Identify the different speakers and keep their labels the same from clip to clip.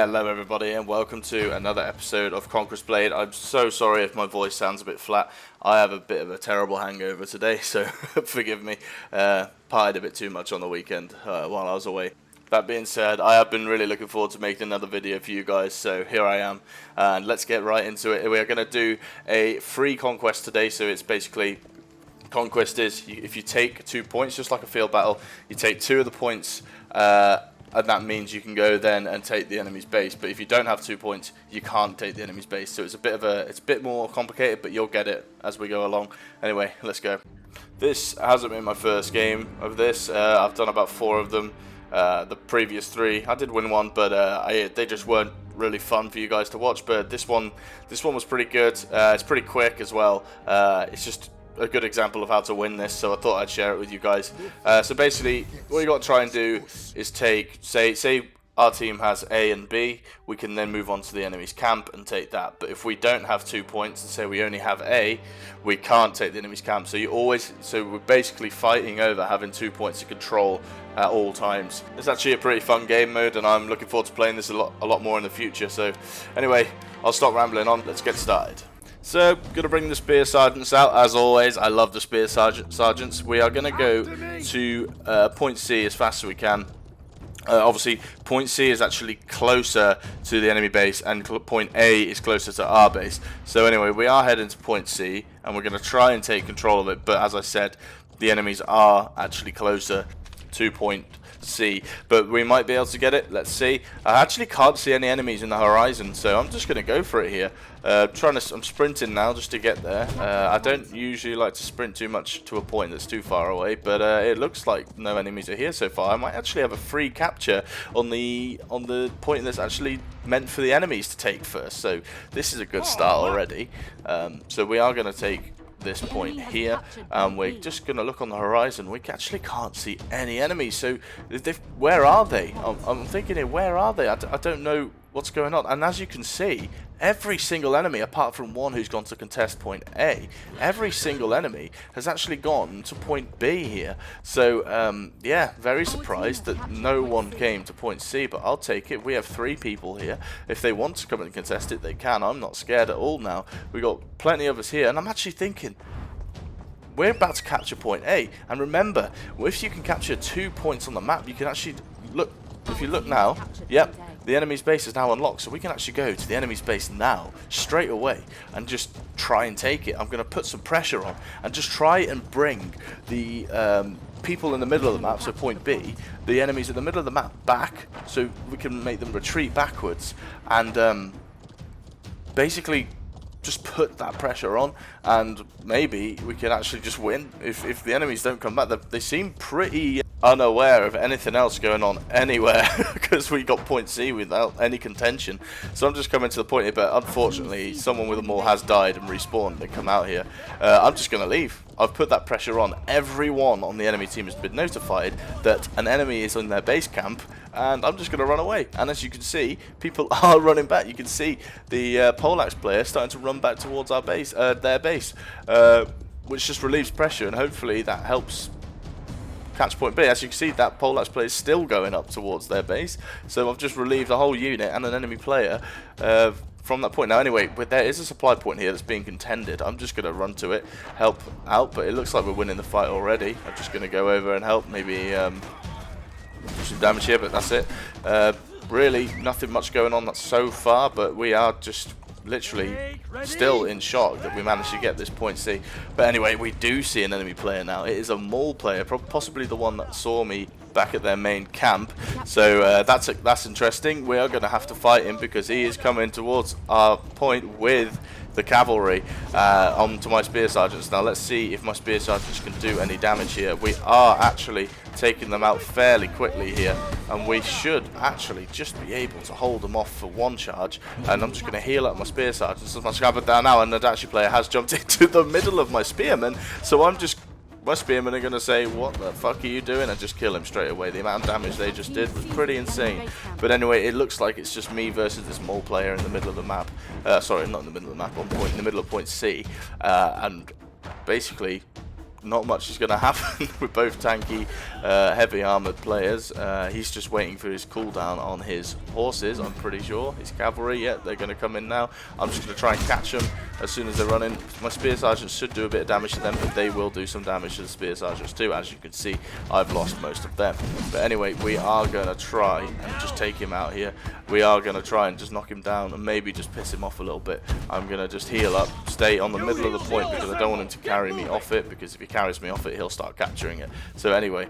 Speaker 1: Hello everybody and welcome to another episode of Conquest Blade. I'm so sorry if my voice sounds a bit flat. I have a bit of a terrible hangover today, so forgive me. Partied a bit too much on the weekend while I was away. That being said, I have been really looking forward to making another video for you guys, so here I am. And let's get right into it. We are going to do a free conquest today, so it's basically... Conquest is, if you take 2 points, just like a field battle, you take 2 of the points, and that means you can go then and take the enemy's base. But if you don't have 2 points, you can't take the enemy's base. So it's a bit more complicated, but you'll get it as we go along. Anyway, let's go. This hasn't been my first game of this. I've done about 4 of them. The previous 3, I did win 1, but they just weren't really fun for you guys to watch. But this one was pretty good. It's pretty quick as well. It's just a good example of how to win this, so I thought I'd share it with you guys. So basically, what you got to try and do is take, say our team has A and B, we can then move on to the enemy's camp and take that. But if we don't have 2 points and say we only have A, we can't take the enemy's camp. So we're basically fighting over having 2 points to control at all times. It's actually a pretty fun game mode, and I'm looking forward to playing this a lot more in the future. So anyway, I'll stop rambling on. Let's get started. So, going to bring the Spear Sergeants out, as always. I love the Spear Sergeants. We are going to go to point C as fast as we can. Obviously, point C is actually closer to the enemy base, and point A is closer to our base. So anyway, we are heading to point C, and we're going to try and take control of it. But as I said, the enemies are actually closer to point C, but we might be able to get it. Let's see. I actually can't see any enemies in the horizon, so I'm just going to go for it here. I'm sprinting now just to get there. I don't usually like to sprint too much to a point that's too far away, but it looks like no enemies are here so far. I might actually have a free capture on the point that's actually meant for the enemies to take first, so this is a good start already. So we are going to take this point here, and we're just going to look on the horizon. We actually can't see any enemies, so where are they? I'm thinking here, where are they? I don't know what's going on. And as you can see, every single enemy, apart from one who's gone to contest point A, every single enemy has actually gone to point B here. So yeah, very surprised that no one came to point C, but I'll take it. We have 3 people here. If they want to come and contest it, they can. I'm not scared at all now. We've got plenty of us here, and I'm actually thinking, we're about to capture point A, and remember, if you can capture 2 points on the map, you can actually look. If you look now, yep, the enemy's base is now unlocked, so we can actually go to the enemy's base now, straight away, and just try and take it. I'm going to put some pressure on and just try and bring the people in the middle of the map, so point B, the enemies in the middle of the map back, so we can make them retreat backwards, and basically just put that pressure on, and maybe we can actually just win. If the enemies don't come back, they seem pretty unaware of anything else going on anywhere, because we got point C without any contention. So I'm just coming to the point here, but unfortunately someone with a maul has died and respawned and come out here. I'm just going to leave. I've put that pressure on. Everyone on the enemy team has been notified that an enemy is in their base camp, and I'm just going to run away. And as you can see, people are running back. You can see the Poleaxe player starting to run back towards our base, their base, which just relieves pressure, and hopefully that helps catch point B. As you can see, that Poleaxe player is still going up towards their base, so I've just relieved a whole unit and an enemy player from that point. Now anyway, there is a supply point here that's being contended. I'm just going to run to it, help out, but it looks like we're winning the fight already. I'm just going to go over and help, maybe do some damage here, but that's it. Really nothing much going on so far, but we are just literally still in shock that we managed to get this point C. But anyway, we do see an enemy player now. It is a maul player, possibly the one that saw me back at their main camp. So that's interesting. We are going to have to fight him because he is coming towards our point with the cavalry onto my Spear Sergeants. Now let's see if my Spear Sergeants can do any damage here. We are actually taking them out fairly quickly here, and we should actually just be able to hold them off for 1 charge. And I'm just going to heal up my Spear Sergeants as much as I can down now, and the Dashi player has jumped into the middle of my spearmen, so my spearmen are going to say, what the fuck are you doing, and just kill him straight away. The amount of damage they just did was pretty insane. But anyway, it looks like it's just me versus this maul player in the middle of the map. Sorry, not in the middle of the map, in the middle of point C. And basically not much is going to happen. We're both tanky, heavy armored players. He's just waiting for his cooldown on his horses, I'm pretty sure. His cavalry, yeah, they're going to come in now. I'm just going to try and catch them as soon as they run in. My spear sergeants should do a bit of damage to them, but they will do some damage to the spear sergeants too. As you can see, I've lost most of them. But anyway, we are going to try and just take him out here. We are going to try and just knock him down and maybe just piss him off a little bit. I'm going to just heal up, stay on the middle of the point because I don't want him to carry me off it, because if he carries me off it, he'll start capturing it. So anyway,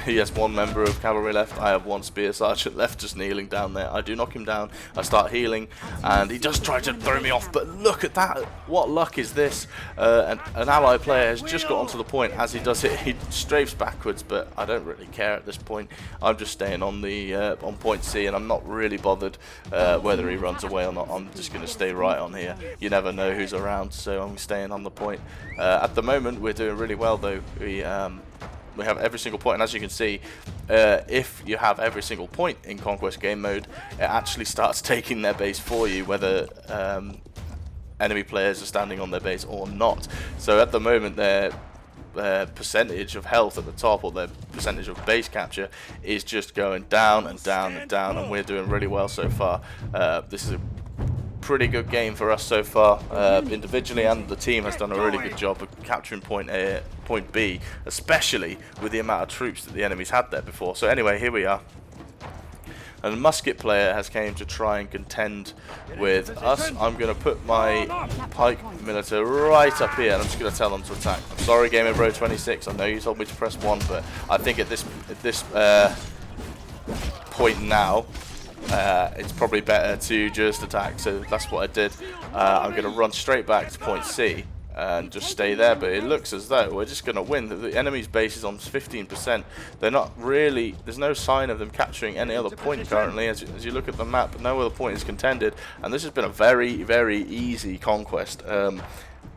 Speaker 1: he has one member of cavalry left. I have one spear sergeant left just kneeling down there. I do knock him down. I start healing and he just tried to throw me off, but look at that. What luck is this? An ally player has just got onto the point. As he does it, he strafes backwards, but I don't really care at this point. I'm just staying on the on point C, and I'm not really bothered whether he runs away or not. I'm just going to stay right on here. You never know who's around, so I'm staying on the point. At the moment, we're doing really well though. We have every single point, and as you can see, if you have every single point in Conquest game mode, it actually starts taking their base for you, whether enemy players are standing on their base or not. So at the moment, their percentage of health at the top, or their percentage of base capture, is just going down and down and down, and we're doing really well so far. This is a pretty good game for us so far, individually, and the team has done a really good job of capturing point A, point B, especially with the amount of troops that the enemies had there before. So anyway, here we are. And the musket player has came to try and contend with us. I'm going to put my pike militia right up here, and I'm just going to tell them to attack. I'm sorry, Gamer Bro 26. I know you told me to press 1, but I think at this point now, it's probably better to just attack. So that's what I did. I'm going to run straight back to point C and just stay there, but it looks as though we're just going to win. The enemy's base is on 15%. They're not really, there's no sign of them capturing any other point currently. As you look at the map, no other point is contended, and this has been a very, very easy conquest. Yeah,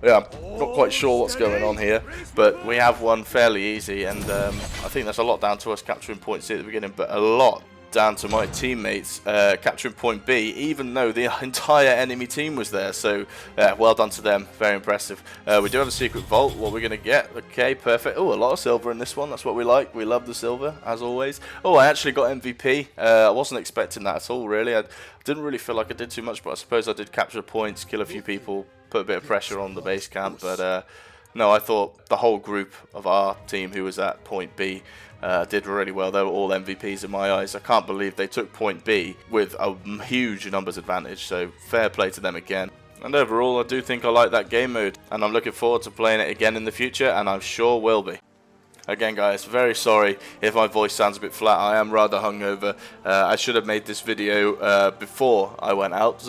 Speaker 1: I'm not quite sure what's going on here, but we have won fairly easy, and I think that's a lot down to us capturing point C at the beginning, but a lot down to my teammates capturing point B, even though the entire enemy team was there. So well done to them, very impressive. We do have a secret vault. What we're going to get, okay, perfect. Oh, a lot of silver in this one, that's what we like. We love the silver, as always. Oh, I actually got MVP. I wasn't expecting that at all, really. I didn't really feel like I did too much, but I suppose I did capture points, kill a few people, put a bit of pressure on the base camp, but no, I thought the whole group of our team who was at point B did really well. They were all MVPs in my eyes. I can't believe they took point B with a huge numbers advantage, so fair play to them again. And overall, I do think I like that game mode, and I'm looking forward to playing it again in the future, and I sure will be. Again, guys, very sorry if my voice sounds a bit flat. I am rather hungover. I should have made this video before I went out.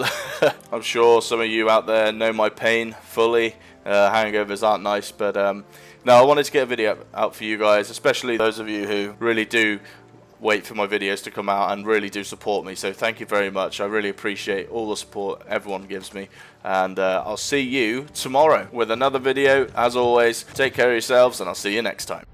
Speaker 1: I'm sure some of you out there know my pain fully. Hangovers aren't nice, but no, I wanted to get a video out for you guys, especially those of you who really do wait for my videos to come out and really do support me. So thank you very much. I really appreciate all the support everyone gives me, and I'll see you tomorrow with another video. As always, take care of yourselves, and I'll see you next time.